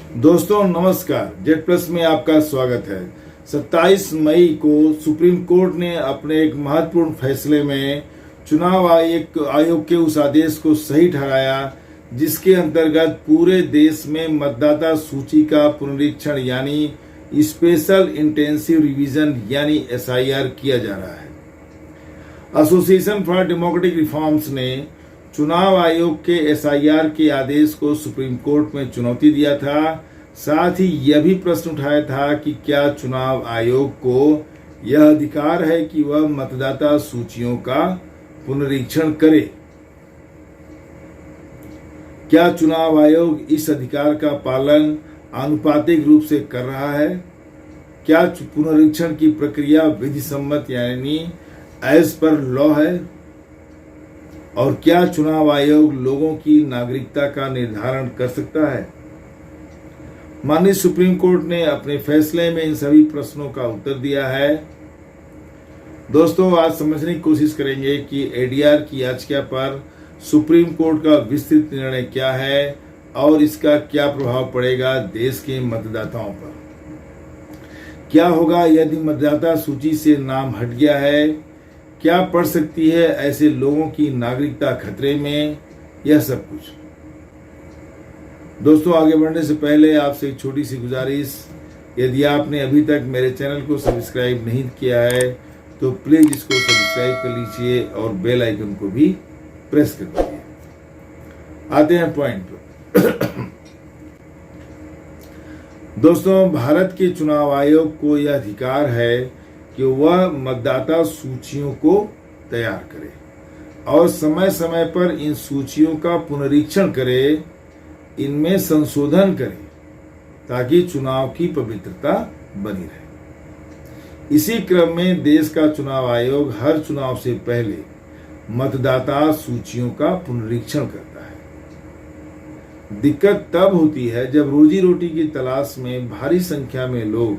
दोस्तों नमस्कार, Z plus में आपका स्वागत है। 27 मई को सुप्रीम कोर्ट ने अपने एक महत्वपूर्ण फैसले में चुनाव आयोग के उस आदेश को सही ठहराया जिसके अंतर्गत पूरे देश में मतदाता सूची का पुनरीक्षण यानी स्पेशल इंटेंसिव रिवीजन यानी SIR किया जा रहा है। एसोसिएशन फॉर डेमोक्रेटिक रिफॉर्म्स ने चुनाव आयोग के SIR के आदेश को सुप्रीम कोर्ट में चुनौती दिया था। साथ ही यह भी प्रश्न उठाया था कि क्या चुनाव आयोग को यह अधिकार है कि वह मतदाता सूचियों का पुनरीक्षण करे। क्या चुनाव आयोग इस अधिकार का पालन आनुपातिक रूप से कर रहा है? क्या पुनरीक्षण की प्रक्रिया विधि सम्मत यानी एज पर लॉ है? और क्या चुनाव आयोग लोगों की नागरिकता का निर्धारण कर सकता है? माननीय सुप्रीम कोर्ट ने अपने फैसले में इन सभी प्रश्नों का उत्तर दिया है। दोस्तों, आज समझने की कोशिश करेंगे कि ADR की याचिका पर सुप्रीम कोर्ट का विस्तृत निर्णय क्या है और इसका क्या प्रभाव पड़ेगा देश के मतदाताओं पर। क्या होगा यदि मतदाता सूची से नाम हट गया है? क्या पड़ सकती है ऐसे लोगों की नागरिकता खतरे में? यह सब कुछ। दोस्तों, आगे बढ़ने से पहले आपसे एक छोटी सी गुजारिश, यदि आपने अभी तक मेरे चैनल को सब्सक्राइब नहीं किया है तो प्लीज इसको सब्सक्राइब कर लीजिए और बेल आइकन को भी प्रेस कर दीजिए। आते हैं पॉइंट पर। दोस्तों, भारत के चुनाव आयोग को यह अधिकार है कि वह मतदाता सूचियों को तैयार करे और समय समय पर इन सूचियों का पुनरीक्षण करे, इनमें संशोधन करे ताकि चुनाव की पवित्रता बनी रहे। इसी क्रम में देश का चुनाव आयोग हर चुनाव से पहले मतदाता सूचियों का पुनरीक्षण करता है। दिक्कत तब होती है जब रोजी रोटी की तलाश में भारी संख्या में लोग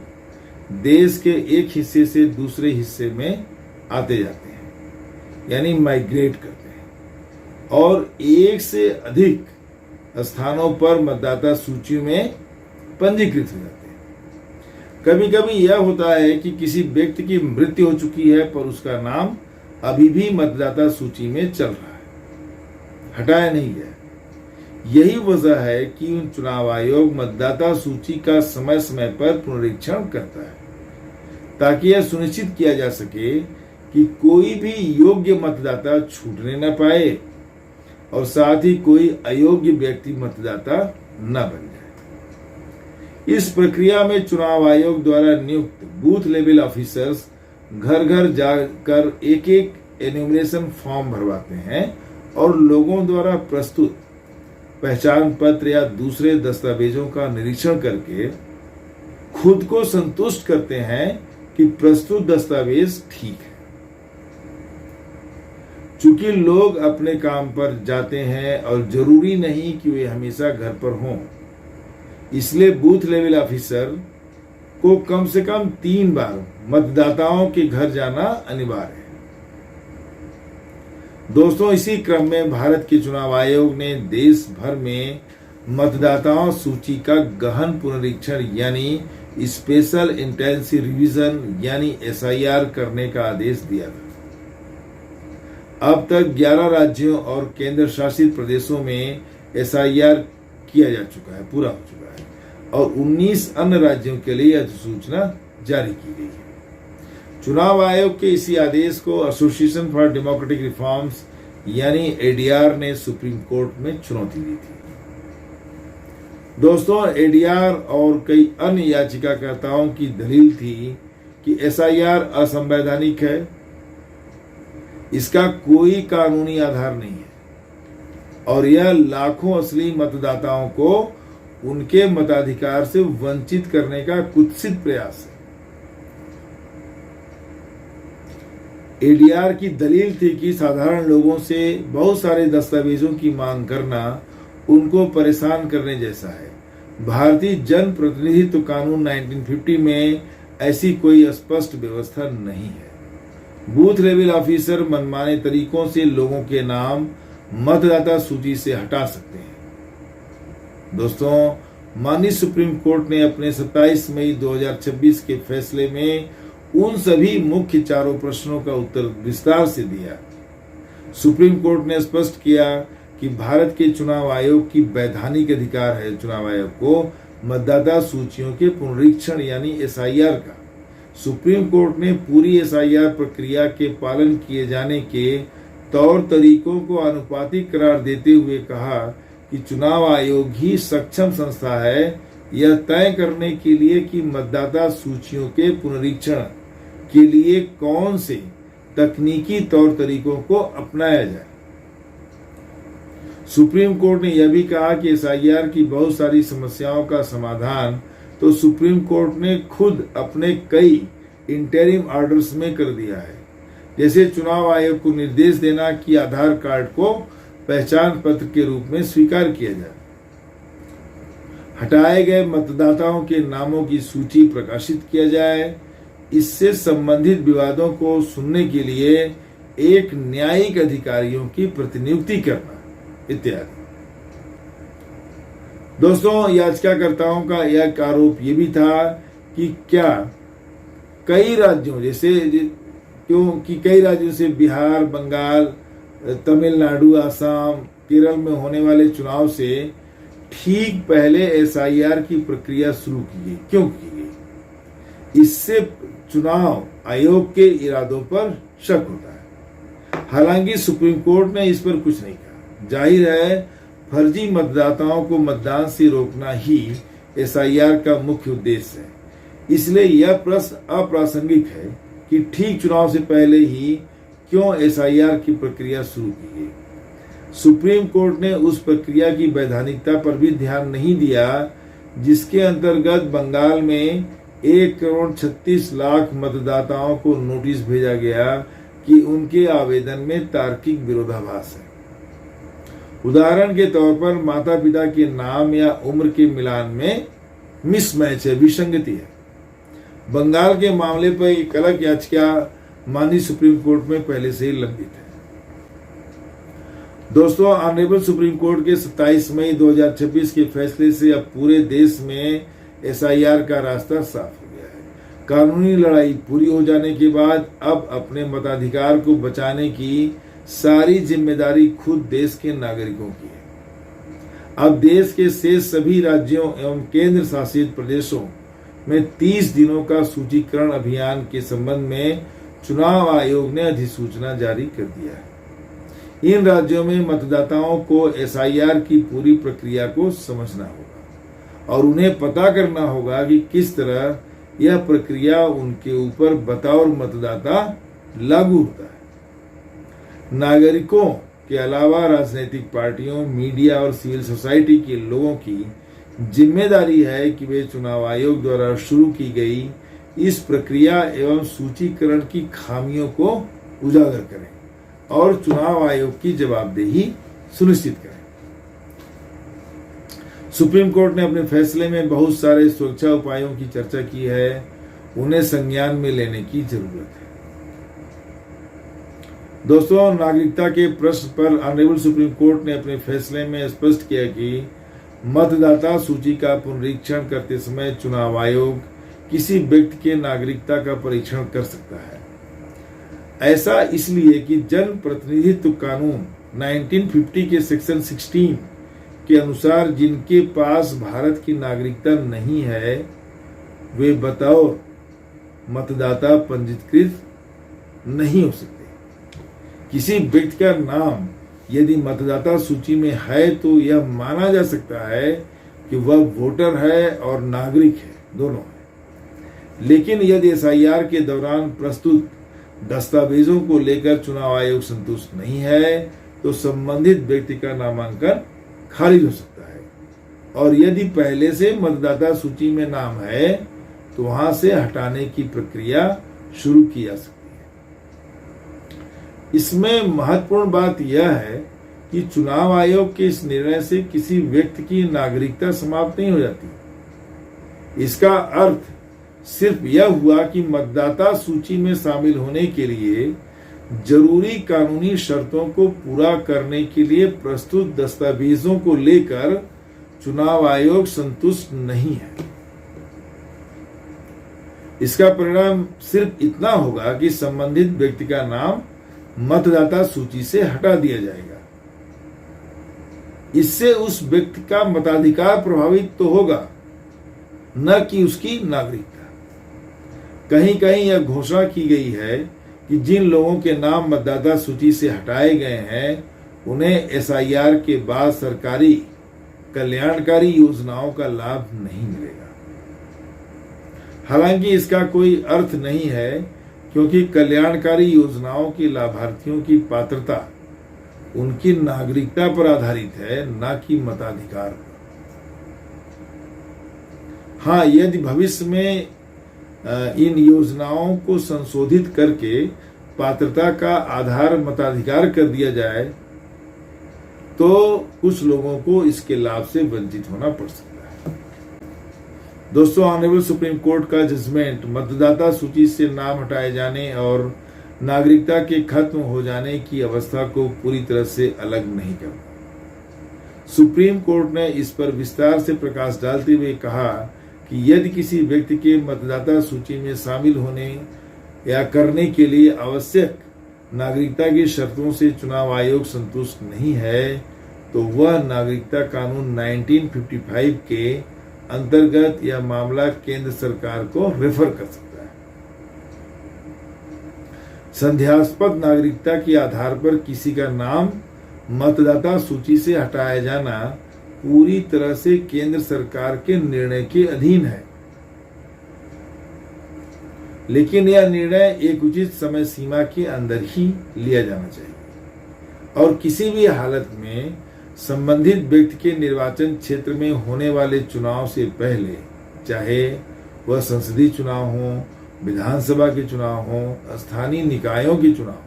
देश के एक हिस्से से दूसरे हिस्से में आते जाते हैं यानी माइग्रेट करते हैं और एक से अधिक स्थानों पर मतदाता सूची में पंजीकृत हो जाते हैं। कभी कभी यह होता है कि किसी व्यक्ति की मृत्यु हो चुकी है पर उसका नाम अभी भी मतदाता सूची में चल रहा है, हटाया नहीं गया। यही वजह है कि चुनाव आयोग मतदाता सूची का समय समय पर पुनरीक्षण करता है ताकि यह सुनिश्चित किया जा सके कि कोई भी योग्य मतदाता छूटने न पाए और साथ ही कोई अयोग्य व्यक्ति मतदाता न बन जाए। इस प्रक्रिया में चुनाव आयोग द्वारा नियुक्त बूथ लेवल ऑफिसर्स घर घर जाकर एक एक एन्यूमरेशन फॉर्म भरवाते हैं और लोगों द्वारा प्रस्तुत पहचान पत्र या दूसरे दस्तावेजों का निरीक्षण करके खुद को संतुष्ट करते हैं कि प्रस्तुत दस्तावेज ठीक है। चूंकि लोग अपने काम पर जाते हैं और जरूरी नहीं कि वे हमेशा घर पर हों, इसलिए बूथ लेवल ऑफिसर को कम से कम 3 बार मतदाताओं के घर जाना अनिवार्य है। दोस्तों, इसी क्रम में भारत के चुनाव आयोग ने देश भर में मतदाताओं सूची का गहन पुनरीक्षण यानी स्पेशल इंटेंसिव रिवीजन यानी SIR करने का आदेश दिया था। अब तक 11 राज्यों और केंद्र शासित प्रदेशों में SIR किया जा चुका है, पूरा हो चुका है और 19 अन्य राज्यों के लिए अधिसूचना जारी की गई है। चुनाव आयोग के इसी आदेश को एसोसिएशन फॉर डेमोक्रेटिक रिफॉर्म्स यानी ADR ने सुप्रीम कोर्ट में चुनौती दी थी। दोस्तों, ADR और कई अन्य याचिकाकर्ताओं की दलील थी कि SIR असंवैधानिक है, इसका कोई कानूनी आधार नहीं है और यह लाखों असली मतदाताओं को उनके मताधिकार से वंचित करने का कुत्सित प्रयास है। ADR की दलील थी कि साधारण लोगों से बहुत सारे दस्तावेजों की मांग करना उनको परेशान करने जैसा है। भारतीय जन प्रतिनिधित्व कानून 1950 में ऐसी कोई स्पष्ट व्यवस्था नहीं है। बूथ लेवल ऑफिसर मनमाने तरीकों से लोगों के नाम मतदाता सूची से हटा सकते हैं। दोस्तों, माननीय सुप्रीम कोर्ट ने अपने 27 मई 2026 के फैसले में उन सभी मुख्य चारों प्रश्नों का उत्तर विस्तार से दिया। सुप्रीम कोर्ट ने स्पष्ट किया कि भारत के चुनाव आयोग की वैधानिक अधिकार है चुनाव आयोग को मतदाता सूचियों के पुनरीक्षण यानी SIR का। सुप्रीम कोर्ट ने पूरी SIR प्रक्रिया के पालन किए जाने के तौर तरीकों को अनुपातिक करार देते हुए कहा कि चुनाव आयोग ही सक्षम संस्था है यह तय करने के लिए कि मतदाता सूचियों के पुनरीक्षण के लिए कौन से तकनीकी तौर तरीकों को अपनाया जाए। सुप्रीम कोर्ट ने यह भी कहा कि SIR की बहुत सारी समस्याओं का समाधान तो सुप्रीम कोर्ट ने खुद अपने कई इंटरिम ऑर्डर्स में कर दिया है, जैसे चुनाव आयोग को निर्देश देना कि आधार कार्ड को पहचान पत्र के रूप में स्वीकार किया जाए, हटाए गए मतदाताओं के नामों की सूची प्रकाशित किया जाए, इससे संबंधित विवादों को सुनने के लिए एक न्यायिक अधिकारियों की प्रतिनियुक्ति करना इत्यादि। दोस्तों, याचिकाकर्ताओं का यह आरोप ये भी था कि क्या कई राज्यों से बिहार, बंगाल, तमिलनाडु, असम, केरल में होने वाले चुनाव से ठीक पहले SIR की प्रक्रिया शुरू की गई, क्यों की गई? इससे चुनाव आयोग के इरादों पर शक होता है। हालांकि सुप्रीम कोर्ट ने इस पर कुछ नहीं कहा। जाहिर है फर्जी मतदाताओं को मतदान से रोकना ही SIR का मुख्य उद्देश्य है, इसलिए यह प्रश्न अप्रासंगिक है कि ठीक चुनाव से पहले ही क्यों SIR की प्रक्रिया शुरू की गई। सुप्रीम कोर्ट ने उस प्रक्रिया की वैधानिकता पर भी ध्यान नहीं दिया जिसके अंतर्गत बंगाल में 1,36,00,000 मतदाताओं को नोटिस भेजा गया कि उनके आवेदन में तार्किक विरोधाभास है। उदाहरण के तौर पर माता पिता के नाम या उम्र के मिलान में मिसमैच है, विसंगति है। बंगाल के मामले पर एक अलग याचिका माननीय सुप्रीम कोर्ट में पहले से ही लंबित है। दोस्तों, ऑनरेबल सुप्रीम कोर्ट के 27 मई 2026 के फैसले से अब पूरे देश में SIR का रास्ता साफ हो गया है। कानूनी लड़ाई पूरी हो जाने के बाद अब अपने मताधिकार को बचाने की सारी जिम्मेदारी खुद देश के नागरिकों की है। अब देश के शेष सभी राज्यों एवं केंद्र शासित प्रदेशों में 30 दिनों का सूचीकरण अभियान के संबंध में चुनाव आयोग ने अधिसूचना जारी कर दिया है। इन राज्यों में मतदाताओं को SIR की पूरी प्रक्रिया को समझना होगा और उन्हें पता करना होगा कि किस तरह यह प्रक्रिया उनके ऊपर बतौर मतदाता लागू होता है। नागरिकों के अलावा राजनीतिक पार्टियों, मीडिया और सिविल सोसाइटी के लोगों की जिम्मेदारी है कि वे चुनाव आयोग द्वारा शुरू की गई इस प्रक्रिया एवं सूचीकरण की खामियों को उजागर करें और चुनाव आयोग की जवाबदेही सुनिश्चित करें। सुप्रीम कोर्ट ने अपने फैसले में बहुत सारे सुरक्षा उपायों की चर्चा की है, उन्हें संज्ञान में लेने की जरूरत है। दोस्तों, नागरिकता के प्रश्न पर ऑनरेबल सुप्रीम कोर्ट ने अपने फैसले में स्पष्ट किया कि मतदाता सूची का पुनरीक्षण करते समय चुनाव आयोग किसी व्यक्ति के नागरिकता का परीक्षण कर सकता है। ऐसा इसलिए कि जन प्रतिनिधित्व कानून 1950 के सेक्शन 16 के अनुसार जिनके पास भारत की नागरिकता नहीं है वे बतौर मतदाता पंजीकृत नहीं हो सकते। किसी व्यक्ति का नाम यदि मतदाता सूची में है तो यह माना जा सकता है कि वह वोटर है और नागरिक है, दोनों है। लेकिन यदि SIR के दौरान प्रस्तुत दस्तावेजों को लेकर चुनाव आयोग संतुष्ट नहीं है तो संबंधित व्यक्ति का नामांकन खारिज हो सकता है और यदि पहले से मतदाता सूची में नाम है तो वहां से हटाने की प्रक्रिया शुरू की जा सकती है। इसमें महत्वपूर्ण बात यह है कि चुनाव आयोग के इस निर्णय से किसी व्यक्ति की नागरिकता समाप्त नहीं हो जाती। इसका अर्थ सिर्फ यह हुआ कि मतदाता सूची में शामिल होने के लिए जरूरी कानूनी शर्तों को पूरा करने के लिए प्रस्तुत दस्तावेजों को लेकर चुनाव आयोग संतुष्ट नहीं है। इसका परिणाम सिर्फ इतना होगा कि संबंधित व्यक्ति का नाम मतदाता सूची से हटा दिया जाएगा। इससे उस व्यक्ति का मताधिकार प्रभावित तो होगा, न कि उसकी नागरिकता। कहीं कहीं यह घोषणा की गई है कि जिन लोगों के नाम मतदाता सूची से हटाए गए हैं उन्हें एसआईआर के बाद सरकारी कल्याणकारी योजनाओं का लाभ नहीं मिलेगा। हालांकि इसका कोई अर्थ नहीं है, क्योंकि कल्याणकारी योजनाओं के लाभार्थियों की पात्रता उनकी नागरिकता पर आधारित है, न कि मताधिकार पर। हाँ, यदि भविष्य में इन योजनाओं को संशोधित करके पात्रता का आधार मताधिकार कर दिया जाए तो कुछ लोगों को इसके लाभ से वंचित होना पड़ सकता है। दोस्तों, ऑनरेबल सुप्रीम कोर्ट का जजमेंट मतदाता सूची से नाम हटाए जाने और नागरिकता के खत्म हो जाने की अवस्था को पूरी तरह से अलग नहीं करता। सुप्रीम कोर्ट ने इस पर विस्तार से प्रकाश डालते हुए कहा कि यदि किसी व्यक्ति के मतदाता सूची में शामिल होने या करने के लिए आवश्यक नागरिकता की शर्तों से चुनाव आयोग संतुष्ट नहीं है तो वह नागरिकता कानून 1955 के अंतर्गत यह मामला केंद्र सरकार को रेफर कर सकता है। संदेहास्पद नागरिकता के आधार पर किसी का नाम मतदाता सूची से हटाया जाना पूरी तरह से केंद्र सरकार के निर्णय के अधीन है, लेकिन यह निर्णय एक उचित समय सीमा के अंदर ही लिया जाना चाहिए और किसी भी हालत में संबंधित व्यक्ति के निर्वाचन क्षेत्र में होने वाले चुनाव से पहले, चाहे वह संसदीय चुनाव हो, विधानसभा के चुनाव हो, स्थानीय निकायों के चुनाव,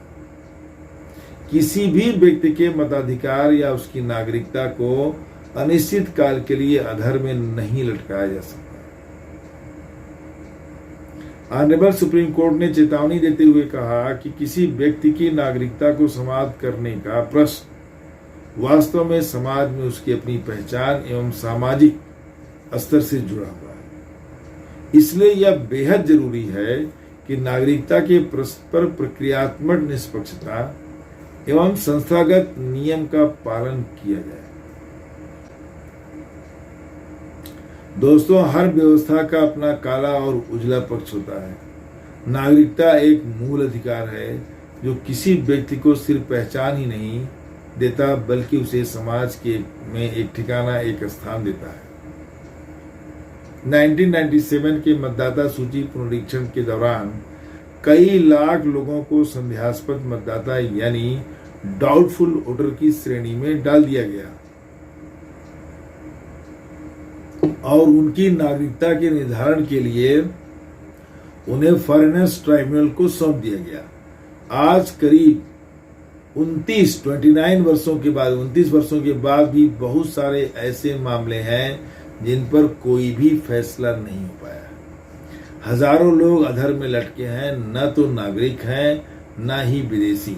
किसी भी व्यक्ति के मताधिकार या उसकी नागरिकता को अनिश्चित काल के लिए अधर में नहीं लटकाया जा सकता। ऑनरेबल सुप्रीम कोर्ट ने चेतावनी देते हुए कहा कि किसी व्यक्ति की नागरिकता को समाप्त करने का प्रश्न वास्तव में समाज में उसकी अपनी पहचान एवं सामाजिक स्तर से जुड़ा हुआ है। इसलिए यह बेहद जरूरी है कि नागरिकता के परस्पर प्रक्रियात्मक निष्पक्षता एवं संस्थागत नियम का पालन किया जाए। दोस्तों, हर व्यवस्था का अपना काला और उजला पक्ष होता है। नागरिकता एक मूल अधिकार है जो किसी व्यक्ति को सिर्फ पहचान ही नहीं देता बल्कि उसे समाज में एक ठिकाना, एक स्थान देता है। 1997 के मतदाता सूची पुनरीक्षण के दौरान कई लाख लोगों को संदेहास्पद मतदाता यानी डाउटफुल वोटर की श्रेणी में डाल दिया गया और उनकी नागरिकता के निर्धारण के लिए उन्हें फॉरेनर्स ट्राइब्यूनल को सौंप दिया गया। आज करीब 29 वर्षों के बाद भी बहुत सारे ऐसे मामले हैं जिन पर कोई भी फैसला नहीं हो पाया। हजारों लोग अधर में लटके हैं, न तो नागरिक हैं न ही विदेशी।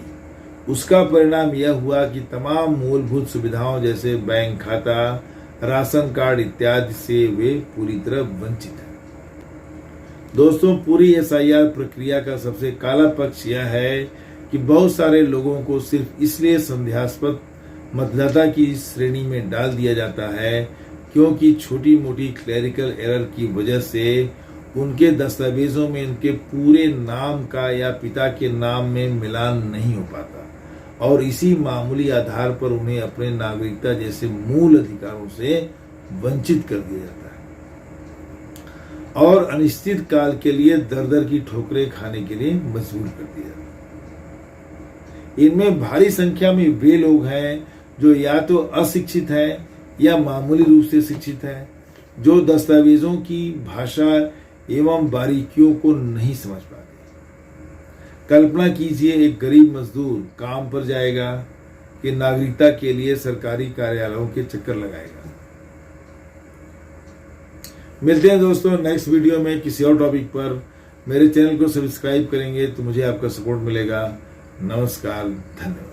उसका परिणाम यह हुआ कि तमाम मूलभूत सुविधाओं जैसे बैंक खाता, राशन कार्ड इत्यादि से वे पूरी तरह वंचित हैं। दोस्तों, पूरी एसआईआर प्रक्रिया का सबसे काला पक्ष यह है कि बहुत सारे लोगों को सिर्फ इसलिए संदेहास्पद मतदाता की श्रेणी में डाल दिया जाता है क्योंकि छोटी मोटी क्लेरिकल एरर की वजह से उनके दस्तावेजों में उनके पूरे नाम का या पिता के नाम में मिलान नहीं हो पाता और इसी मामूली आधार पर उन्हें अपने नागरिकता जैसे मूल अधिकारों से वंचित कर दिया जाता है और अनिश्चित काल के लिए दर दर की ठोकरें खाने के लिए मजबूर कर दिया जाता है। इनमें भारी संख्या में वे लोग हैं जो या तो अशिक्षित हैं या मामूली रूप से शिक्षित हैं, जो दस्तावेजों की भाषा एवं बारीकियों को नहीं समझ पाते। कल्पना कीजिए, एक गरीब मजदूर काम पर जाएगा कि नागरिकता के लिए सरकारी कार्यालयों के चक्कर लगाएगा। मिलते हैं दोस्तों नेक्स्ट वीडियो में किसी और टॉपिक पर। मेरे चैनल को सब्सक्राइब करेंगे तो मुझे आपका सपोर्ट मिलेगा। नमस्कार, धन्यवाद।